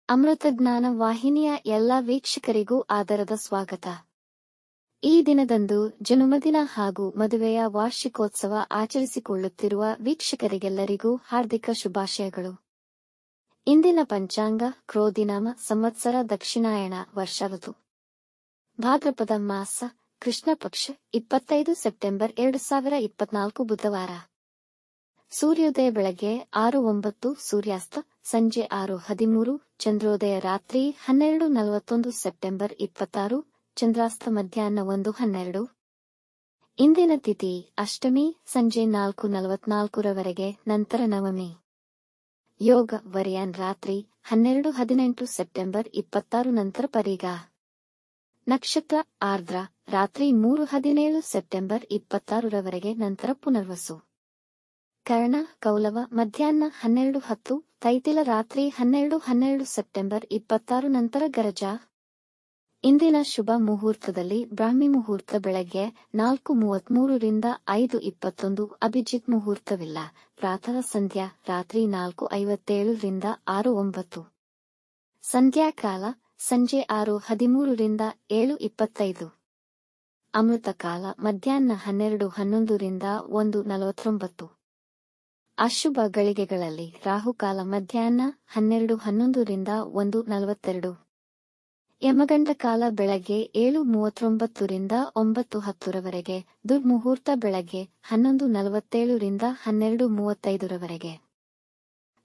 ಅಮೃತಜ್ಞಾನ ವಾಹಿನಿಯ ಎಲ್ಲ ವೀಕ್ಷಕರಿಗೂ ಆದರದ ಸ್ವಾಗತ. ಈ ದಿನದಂದು ಜನ್ಮದಿನ ಹಾಗೂ ಮದುವೆಯ ವಾರ್ಷಿಕೋತ್ಸವ ಆಚರಿಸಿಕೊಳ್ಳುತ್ತಿರುವ ವೀಕ್ಷಕರಿಗೆಲ್ಲರಿಗೂ ಹಾರ್ದಿಕ ಶುಭಾಶಯಗಳು. ಇಂದಿನ ಪಂಚಾಂಗ ಕ್ರೋಧಿನಾಮ ಸಂವತ್ಸರ ದಕ್ಷಿಣಾಯಣ ವರ್ಷ ಋತು ಭಾದ್ರಪದ ಮಾಸ ಕೃಷ್ಣ ಪಕ್ಷ 25 ಸೆಪ್ಟೆಂಬರ್ 2024 ಬುಧವಾರ. ಸೂರ್ಯೋದಯ ಬೆಳಗ್ಗೆ 6:09, ಸೂರ್ಯಾಸ್ತ ಸಂಜೆ 6:13, ಚಂದ್ರೋದಯ ರಾತ್ರಿ 12:41 ಸೆಪ್ಟೆಂಬರ್ 26, ಚಂದ್ರಾಸ್ತ ಮಧ್ಯಾಹ್ನ 1:12. ಇಂದಿನ ತಿಥಿ ಅಷ್ಟಮಿ ಸಂಜೆ 4:44 ನಂತರ ನವಮಿ. ಯೋಗ ವರಿಯಾನ್ ರಾತ್ರಿ 12:18 ಸೆಪ್ಟೆಂಬರ್ 26 ನಂತರ ಪರಿಗ. ನಕ್ಷತ್ರ ಆರ್ದ್ರ ರಾತ್ರಿ 3:17 ಸೆಪ್ಟೆಂಬರ್ 26 ನಂತರ ಪುನರ್ವಸು. ಕರ್ಣ ಕೌಲವ ಮಧ್ಯಾಹ್ನ 12:10, ತೈತಿಲ ರಾತ್ರಿ 12:12 ಸೆಪ್ಟೆಂಬರ್ 26 ನಂತರ ಗರಜ. ಇಂದಿನ ಶುಭ ಮುಹೂರ್ತದಲ್ಲಿ ಬ್ರಾಹ್ಮಿ ಮುಹೂರ್ತ ಬೆಳಗ್ಗೆ 4:33 ರಿಂದ 5:21, ಅಭಿಜಿತ್ ಮುಹೂರ್ತವಿಲ್ಲ. ಪ್ರಾತಃ ಸಂಧ್ಯಾ ರಾತ್ರಿ 4:57 ರಿಂದ 6:09. ಸಂಧ್ಯಾಕಾಲ ಸಂಜೆ 6:13 ರಿಂದ 7:25. ಅಮೃತ ಕಾಲ ಮಧ್ಯಾಹ್ನ 12:11 ರಿಂದ 1:49. ಅಶುಭ ಗಳಿಗೆಗಳಲ್ಲಿ ರಾಹುಕಾಲ ಮಧ್ಯಾಹ್ನ 12:11 ರಿಂದ 1:42. ಯಮಗಂಡ ಕಾಲ ಬೆಳಗ್ಗೆ 7:39 ರಿಂದ 9:10. ದುರ್ಮುಹೂರ್ತ ಬೆಳಗ್ಗೆ 11:47 ರಿಂದ 12:35.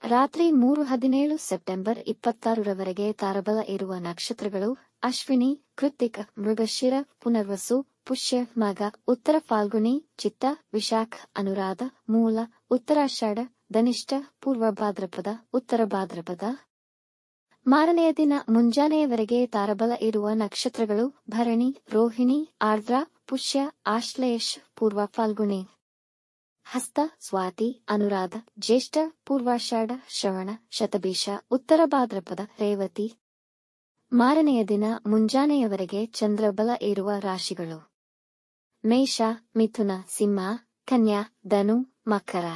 ರಾತ್ರಿ 3:17 ಸೆಪ್ಟೆಂಬರ್ 26 ತಾರಬಲ ಇರುವ ನಕ್ಷತ್ರಗಳು ಅಶ್ವಿನಿ, ಕೃತ್ತಿಕ, ಮೃಗಶಿರ, ಪುನರ್ವಸು, ಪುಷ್ಯ, ಮಗ, ಉತ್ತರ ಫಾಲ್ಗುಣಿ, ಚಿತ್ತ, ವಿಶಾಖ, ಅನುರಾಧ, ಮೂಲ, ಉತ್ತರಾಷಾಢ, ಧನಿಷ್ಠ, ಪೂರ್ವ ಭಾದ್ರಪದ, ಉತ್ತರ ಭಾದ್ರಪದ. ಮಾರನೆಯ ದಿನ ಮುಂಜಾನೆಯವರೆಗೆ ತಾರಬಲ ಇರುವ ನಕ್ಷತ್ರಗಳು ಭರಣಿ, ರೋಹಿಣಿ, ಆರ್ದ್ರ, ಪುಷ್ಯ, ಆಶ್ಲೇಷ, ಪೂರ್ವ ಫಾಲ್ಗುಣಿ, ಹಸ್ತ, ಸ್ವಾತಿ, ಅನುರಾಧ, ಜ್ಯೇಷ್ಠ, ಪೂರ್ವಾಷಾಢ, ಶ್ರವಣ, ಶತಭಿಷ, ಉತ್ತರ ಭಾದ್ರಪದ, ರೇವತಿ. ಮಾರನೆಯ ದಿನ ಮುಂಜಾನೆಯವರೆಗೆ ಚಂದ್ರಬಲ ಇರುವ ರಾಶಿಗಳು ಮೇಷ, ಮಿಥುನ, ಸಿಂಹ, ಕನ್ಯಾ, ಧನು, ಮಕರ.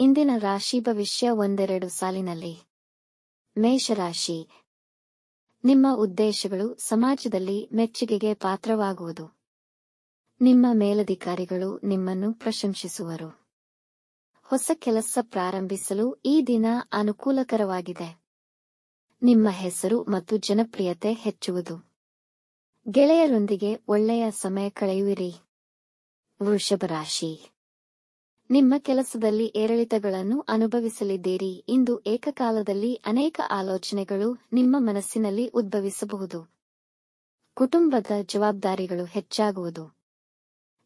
ಇಂದಿನ ರಾಶಿ ಭವಿಷ್ಯ ಒಂದೆರಡು ಸಾಲಿನಲ್ಲಿ. ಮೇಷರಾಶಿ. ನಿಮ್ಮ ಉದ್ದೇಶಗಳು ಸಮಾಜದಲ್ಲಿ ಮೆಚ್ಚುಗೆಗೆ ಪಾತ್ರವಾಗುವುದು. ನಿಮ್ಮ ಮೇಲಧಿಕಾರಿಗಳು ನಿಮ್ಮನ್ನು ಪ್ರಶಂಸಿಸುವರು. ಹೊಸ ಕೆಲಸ ಪ್ರಾರಂಭಿಸಲು ಈ ದಿನ ಅನುಕೂಲಕರವಾಗಿದೆ. ನಿಮ್ಮ ಹೆಸರು ಮತ್ತು ಜನಪ್ರಿಯತೆ ಹೆಚ್ಚುವುದು. ಗೆಳೆಯರೊಂದಿಗೆ ಒಳ್ಳೆಯ ಸಮಯ ಕಳೆಯುವಿರಿ. ವೃಷಭ ರಾಶಿ. ನಿಮ್ಮ ಕೆಲಸದಲ್ಲಿ ಏರಿಳಿತಗಳನ್ನು ಅನುಭವಿಸಲಿದ್ದೀರಿ. ಇಂದು ಏಕಕಾಲದಲ್ಲಿ ಅನೇಕ ಆಲೋಚನೆಗಳು ನಿಮ್ಮ ಮನಸ್ಸಿನಲ್ಲಿ ಉದ್ಭವಿಸಬಹುದು. ಕುಟುಂಬದ ಜವಾಬ್ದಾರಿಗಳು ಹೆಚ್ಚಾಗುವುದು.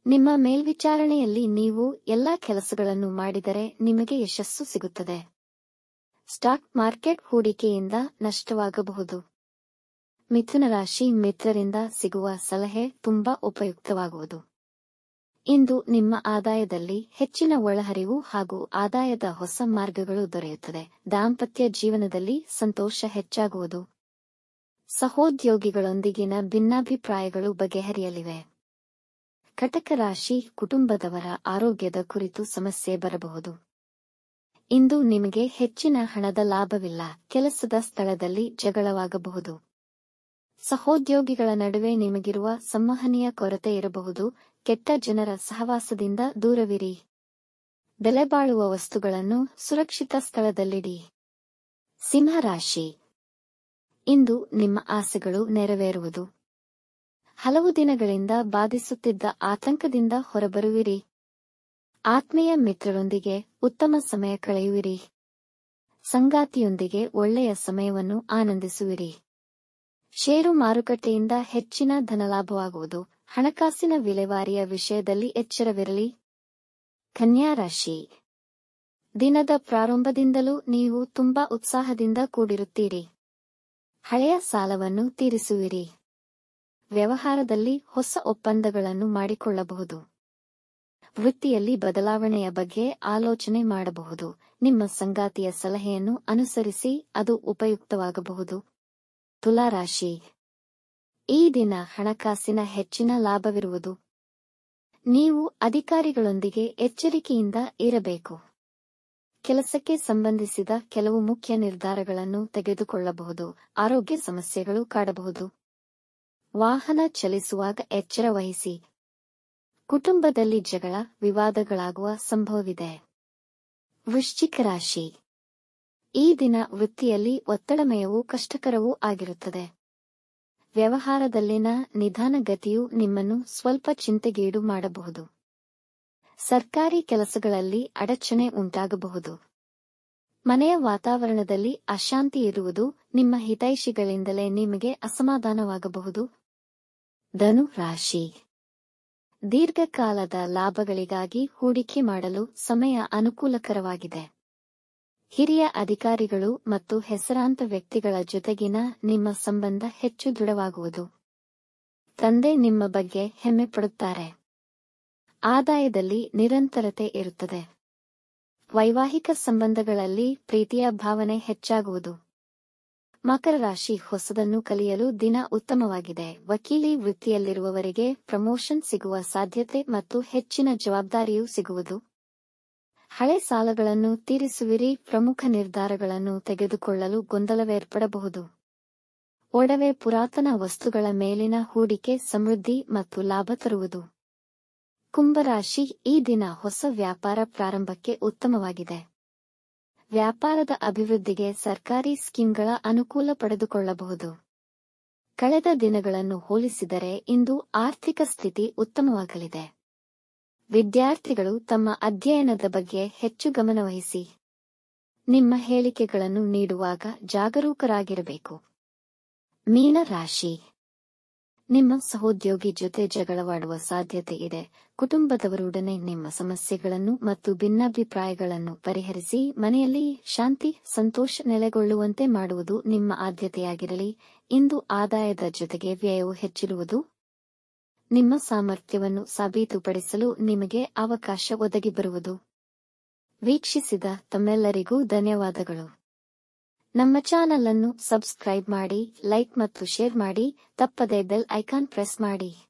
ನಿಮ್ಮ ಮೇಲ್ವಿಚಾರಣೆಯಲ್ಲಿ ನೀವು ಎಲ್ಲಾ ಕೆಲಸಗಳನ್ನು ಮಾಡಿದರೆ ನಿಮಗೆ ಯಶಸ್ಸು ಸಿಗುತ್ತದೆ. ಸ್ಟಾಕ್ ಮಾರ್ಕೆಟ್ ಹೂಡಿಕೆಯಿಂದ ನಷ್ಟವಾಗಬಹುದು. ಮಿಥುನ ರಾಶಿ. ಮಿತ್ರರಿಂದ ಸಿಗುವ ಸಲಹೆ ತುಂಬಾ ಉಪಯುಕ್ತವಾಗುವುದು. ಇಂದು ನಿಮ್ಮ ಆದಾಯದಲ್ಲಿ ಹೆಚ್ಚಿನ ಒಳಹರಿವು ಹಾಗೂ ಆದಾಯದ ಹೊಸ ಮಾರ್ಗಗಳು ದೊರೆಯುತ್ತದೆ. ದಾಂಪತ್ಯ ಜೀವನದಲ್ಲಿ ಸಂತೋಷ ಹೆಚ್ಚಾಗುವುದು. ಸಹೋದ್ಯೋಗಿಗಳೊಂದಿಗಿನ ಭಿನ್ನಾಭಿಪ್ರಾಯಗಳು ಬಗೆಹರಿಯಲಿವೆ. ಕಟಕ ರಾಶಿ. ಕುಟುಂಬದವರ ಆರೋಗ್ಯದ ಕುರಿತು ಸಮಸ್ಯೆ ಬರಬಹುದು. ಇಂದು ನಿಮಗೆ ಹೆಚ್ಚಿನ ಹಣದ ಲಾಭವಿಲ್ಲ. ಕೆಲಸದ ಸ್ಥಳದಲ್ಲಿ ಜಗಳವಾಗಬಹುದು. ಸಹೋದ್ಯೋಗಿಗಳ ನಡುವೆ ನಿಮಗಿರುವ ಸಂವಹನೀಯ ಕೊರತೆ ಇರಬಹುದು. ಕೆಟ್ಟ ಜನರ ಸಹವಾಸದಿಂದ ದೂರವಿರಿ. ಬೆಲೆಬಾಳುವ ವಸ್ತುಗಳನ್ನು ಸುರಕ್ಷಿತ ಸ್ಥಳದಲ್ಲಿಡಿ. ಸಿಂಹರಾಶಿ. ಇಂದು ನಿಮ್ಮ ಆಸೆಗಳು ನೆರವೇರುವುದು. ಹಲವು ದಿನಗಳಿಂದ ಬಾಧಿಸುತ್ತಿದ್ದ ಆತಂಕದಿಂದ ಹೊರಬರುವಿರಿ. ಆತ್ಮೀಯ ಮಿತ್ರರೊಂದಿಗೆ ಉತ್ತಮ ಸಮಯ ಕಳೆಯುವಿರಿ. ಸಂಗಾತಿಯೊಂದಿಗೆ ಒಳ್ಳೆಯ ಸಮಯವನ್ನು ಆನಂದಿಸುವಿರಿ. ಷೇರು ಮಾರುಕಟ್ಟೆಯಿಂದ ಹೆಚ್ಚಿನ ಧನಲಾಭವಾಗುವುದು. ಹಣಕಾಸಿನ ವಿಲೇವಾರಿಯ ವಿಷಯದಲ್ಲಿ ಎಚ್ಚರವಿರಲಿ. ಕನ್ಯಾ ರಾಶಿ. ದಿನದ ಪ್ರಾರಂಭದಿಂದಲೂ ನೀವು ತುಂಬಾ ಉತ್ಸಾಹದಿಂದ ಕೂಡಿರುತ್ತೀರಿ. ಹಳೆಯ ಸಾಲವನ್ನು ತೀರಿಸುವಿರಿ. ವ್ಯವಹಾರದಲ್ಲಿ ಹೊಸ ಒಪ್ಪಂದಗಳನ್ನು ಮಾಡಿಕೊಳ್ಳಬಹುದು. ವೃತ್ತಿಯಲ್ಲಿ ಬದಲಾವಣೆಯ ಬಗ್ಗೆ ಆಲೋಚನೆ ಮಾಡಬಹುದು. ನಿಮ್ಮ ಸಂಗಾತಿಯ ಸಲಹೆಯನ್ನು ಅನುಸರಿಸಿ, ಅದು ಉಪಯುಕ್ತವಾಗಬಹುದು. ತುಲಾರಾಶಿ. ಈ ದಿನ ಹಣಕಾಸಿನ ಹೆಚ್ಚಿನ ಲಾಭವಿರುವುದು. ನೀವು ಅಧಿಕಾರಿಗಳೊಂದಿಗೆ ಎಚ್ಚರಿಕೆಯಿಂದ ಇರಬೇಕು. ಕೆಲಸಕ್ಕೆ ಸಂಬಂಧಿಸಿದ ಕೆಲವು ಮುಖ್ಯ ನಿರ್ಧಾರಗಳನ್ನು ತೆಗೆದುಕೊಳ್ಳಬಹುದು. ಆರೋಗ್ಯ ಸಮಸ್ಯೆಗಳು ಕಾಡಬಹುದು. ವಾಹನ ಚಲಿಸುವಾಗ ಎಚ್ಚರ ವಹಿಸಿ. ಕುಟುಂಬದಲ್ಲಿ ಜಗಳ, ವಿವಾದಗಳಾಗುವ ಸಂಭವವಿದೆ. ವೃಶ್ಚಿಕ ರಾಶಿ. ಈ ದಿನ ವೃತ್ತಿಯಲ್ಲಿ ಒತ್ತಡಮಯವೂ ಕಷ್ಟಕರವೂ ಆಗಿರುತ್ತದೆ. ವ್ಯವಹಾರದಲ್ಲಿನ ನಿಧಾನಗತಿಯು ನಿಮ್ಮನ್ನು ಸ್ವಲ್ಪ ಚಿಂತೆಗೀಡು ಮಾಡಬಹುದು. ಸರ್ಕಾರಿ ಕೆಲಸಗಳಲ್ಲಿ ಅಡಚಣೆ ಉಂಟಾಗಬಹುದು. ಮನೆಯ ವಾತಾವರಣದಲ್ಲಿ ಅಶಾಂತಿ ಇರುವುದು, ನಿಮ್ಮ ಹಿತೈಷಿಗಳಿಂದಲೇ ನಿಮಗೆ ಅಸಮಾಧಾನವಾಗಬಹುದು. ಧನು ರಾಶಿ. ದೀರ್ಘಕಾಲದ ಲಾಭಗಳಿಗಾಗಿ ಹೂಡಿಕೆ ಮಾಡಲು ಸಮಯ ಅನುಕೂಲಕರವಾಗಿದೆ. ಹಿರಿಯ ಅಧಿಕಾರಿಗಳು ಮತ್ತು ಹೆಸರಾಂತ ವ್ಯಕ್ತಿಗಳ ಜೊತೆಗಿನ ನಿಮ್ಮ ಸಂಬಂಧ ಹೆಚ್ಚು ದೃಢವಾಗುವುದು. ತಂದೆ ನಿಮ್ಮ ಬಗ್ಗೆ ಹೆಮ್ಮೆ ಪಡುತ್ತಾರೆ. ಆದಾಯದಲ್ಲಿ ನಿರಂತರತೆ ಇರುತ್ತದೆ. ವೈವಾಹಿಕ ಸಂಬಂಧಗಳಲ್ಲಿ ಪ್ರೀತಿಯ ಭಾವನೆ ಹೆಚ್ಚಾಗುವುದು. ಮಕರ ರಾಶಿ. ಹೊಸದನ್ನು ಕಲಿಯಲು ದಿನ ಉತ್ತಮವಾಗಿದೆ. ವಕೀಲಿ ವೃತ್ತಿಯಲ್ಲಿರುವವರಿಗೆ ಪ್ರಮೋಷನ್ ಸಿಗುವ ಸಾಧ್ಯತೆ ಮತ್ತು ಹೆಚ್ಚಿನ ಜವಾಬ್ದಾರಿಯೂ ಸಿಗುವುದು. ಹಳೆ ಸಾಲಗಳನ್ನು ತೀರಿಸುವಿರಿ. ಪ್ರಮುಖ ನಿರ್ಧಾರಗಳನ್ನು ತೆಗೆದುಕೊಳ್ಳಲು ಗೊಂದಲವೇರ್ಪಡಬಹುದು. ಒಡವೆ, ಪುರಾತನ ವಸ್ತುಗಳ ಮೇಲಿನ ಹೂಡಿಕೆ ಸಮೃದ್ಧಿ ಮತ್ತು ಲಾಭ ತರುವುದು. ಕುಂಭರಾಶಿ. ಈ ದಿನ ಹೊಸ ವ್ಯಾಪಾರ ಪ್ರಾರಂಭಕ್ಕೆ ಉತ್ತಮವಾಗಿದೆ. ವ್ಯಾಪಾರದ ಅಭಿವೃದ್ಧಿಗೆ ಸರ್ಕಾರಿ ಸ್ಕೀಮ್ಗಳ ಅನುಕೂಲ ಪಡೆದುಕೊಳ್ಳಬಹುದು. ಕಳೆದ ದಿನಗಳನ್ನು ಹೋಲಿಸಿದರೆ ಇಂದು ಆರ್ಥಿಕ ಸ್ಥಿತಿ ಉತ್ತಮವಾಗಲಿದೆ. ವಿದ್ಯಾರ್ಥಿಗಳು ತಮ್ಮ ಅಧ್ಯಯನದ ಬಗ್ಗೆ ಹೆಚ್ಚು ಗಮನವಹಿಸಿ. ನಿಮ್ಮ ಹೇಳಿಕೆಗಳನ್ನು ನೀಡುವಾಗ ಜಾಗರೂಕರಾಗಿರಬೇಕು. ಮೀನ ರಾಶಿ. ನಿಮ್ಮ ಸಹೋದ್ಯೋಗಿ ಜೊತೆ ಜಗಳವಾಡುವ ಸಾಧ್ಯತೆ ಇದೆ. ಕುಟುಂಬದವರೊಡನೆ ನಿಮ್ಮ ಸಮಸ್ಯೆಗಳನ್ನು ಮತ್ತು ಭಿನ್ನಾಭಿಪ್ರಾಯಗಳನ್ನು ಪರಿಹರಿಸಿ ಮನೆಯಲ್ಲಿ ಶಾಂತಿ, ಸಂತೋಷ ನೆಲೆಗೊಳ್ಳುವಂತೆ ಮಾಡುವುದು ನಿಮ್ಮ ಆದ್ಯತೆಯಾಗಿರಲಿ. ಇಂದು ಆದಾಯದ ಜೊತೆಗೆ ವ್ಯಯವು ಹೆಚ್ಚಿರುವುದು. ನಿಮ್ಮ ಸಾಮರ್ಥ್ಯವನ್ನು ಸಾಬೀತುಪಡಿಸಲು ನಿಮಗೆ ಅವಕಾಶ ಒದಗಿ ಬರುವುದು. ವೀಕ್ಷಿಸಿದ ತಮ್ಮೆಲ್ಲರಿಗೂ ಧನ್ಯವಾದಗಳು. ನಮ್ಮ ಚಾನಲ್ ಅನ್ನು ಸಬ್ಸ್ಕ್ರೈಬ್ ಮಾಡಿ, ಲೈಕ್ ಮತ್ತು ಶೇರ್ ಮಾಡಿ. ತಪ್ಪದೇ ಬೆಲ್ ಐಕಾನ್ ಪ್ರೆಸ್ ಮಾಡಿ.